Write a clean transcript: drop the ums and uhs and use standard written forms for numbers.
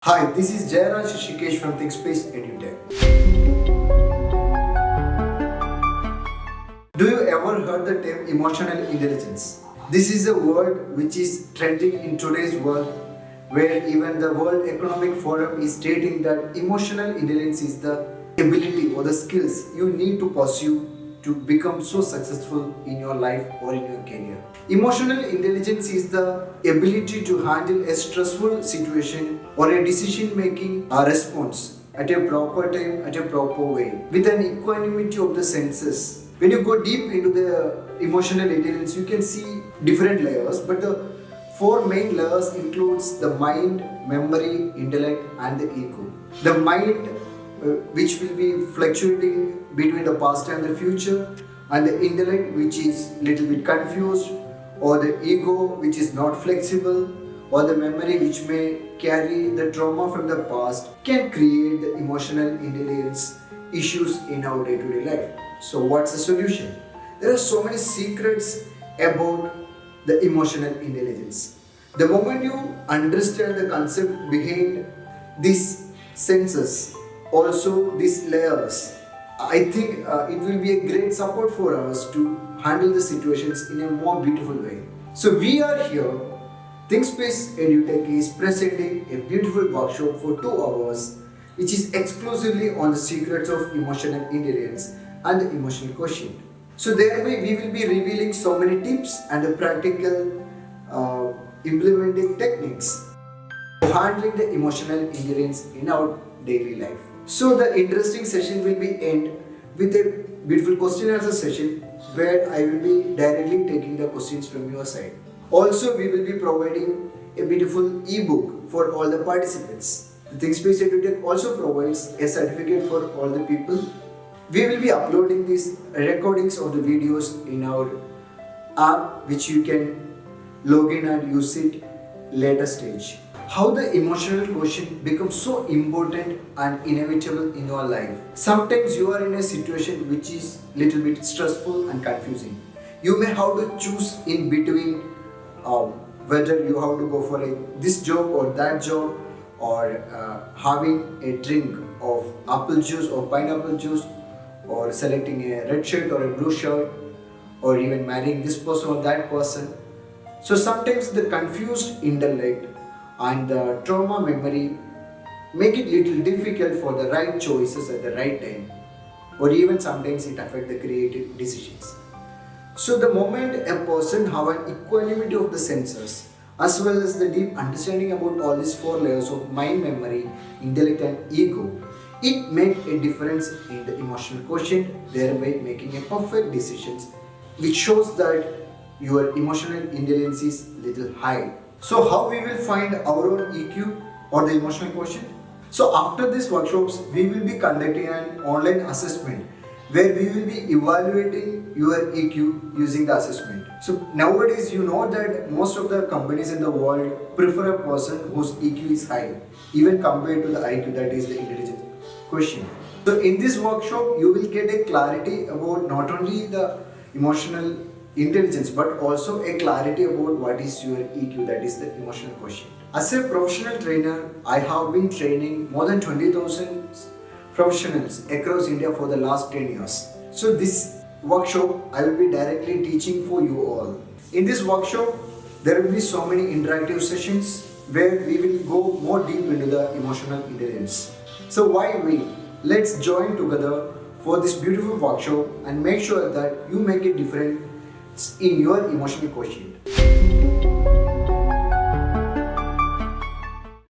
Hi, this is Jairaj Shikesh from ThinkSpace EduTech. Do you ever heard the term emotional intelligence? This is a word which is trending in today's world, where even the World Economic Forum is stating that emotional intelligence is the ability or the skills you need to pursue to become so successful in your life or in your career. Emotional intelligence is the ability to handle a stressful situation or a decision making response at a proper time, at a proper way, with an equanimity of the senses. When you go deep into the emotional intelligence, you can see different layers, but the four main layers includes the mind, memory, intellect, and the ego. The mind, which will be fluctuating between the past and the future, and the intellect, which is little bit confused, or the ego, which is not flexible, or the memory, which may carry the trauma from the past, can create the emotional intelligence issues in our day-to-day life. So what's the solution? There are so many secrets about the emotional intelligence. The moment you understand the concept behind these senses, also these layers, I think it will be a great support for us to handle the situations in a more beautiful way. So we are here. ThinkSpace EduTech is presenting a beautiful workshop for 2 hours, which is exclusively on the secrets of emotional intelligence and the emotional quotient. So thereby we will be revealing so many tips and the practical implementing techniques for handling the emotional intelligence in our daily life. So the interesting session will be end with a beautiful question answer session where I will be directly taking the questions from your side. Also, we will be providing a beautiful ebook for all the participants. The ThinkSpace EduTech also provides a certificate for all the people. We will be uploading these recordings of the videos in our app, which you can log in and use it later stage. How the emotional quotient becomes so important and inevitable in your life. Sometimes you are in a situation which is little bit stressful and confusing. You may have to choose in between whether you have to go for this job or that job, or having a drink of apple juice or pineapple juice, or selecting a red shirt or a blue shirt, or even marrying this person or that person. So sometimes the confused intellect and the trauma memory make it little difficult for the right choices at the right time, or even sometimes it affect the creative decisions. So the moment a person have an equanimity of the senses as well as the deep understanding about all these 4 layers of mind, memory, intellect and ego, it make a difference in the emotional quotient, thereby making a perfect decisions, which shows that your emotional intelligence is little high. So how we will find our own EQ or the emotional quotient? So after these workshops, we will be conducting an online assessment where we will be evaluating your EQ using the assessment. So nowadays you know that most of the companies in the world prefer a person whose EQ is high, even compared to the IQ, that is the intelligence quotient. So in this workshop, you will get a clarity about not only the emotional intelligence but also a clarity about what is your EQ, that is the emotional quotient. As a professional trainer, I have been training more than 20,000 professionals across India for the last 10 years. So this workshop I will be directly teaching for you all. In this workshop, there will be so many interactive sessions where we will go more deep into the emotional intelligence. So why wait? Let's join together for this beautiful workshop and make sure that you make it different in your emotional quotient.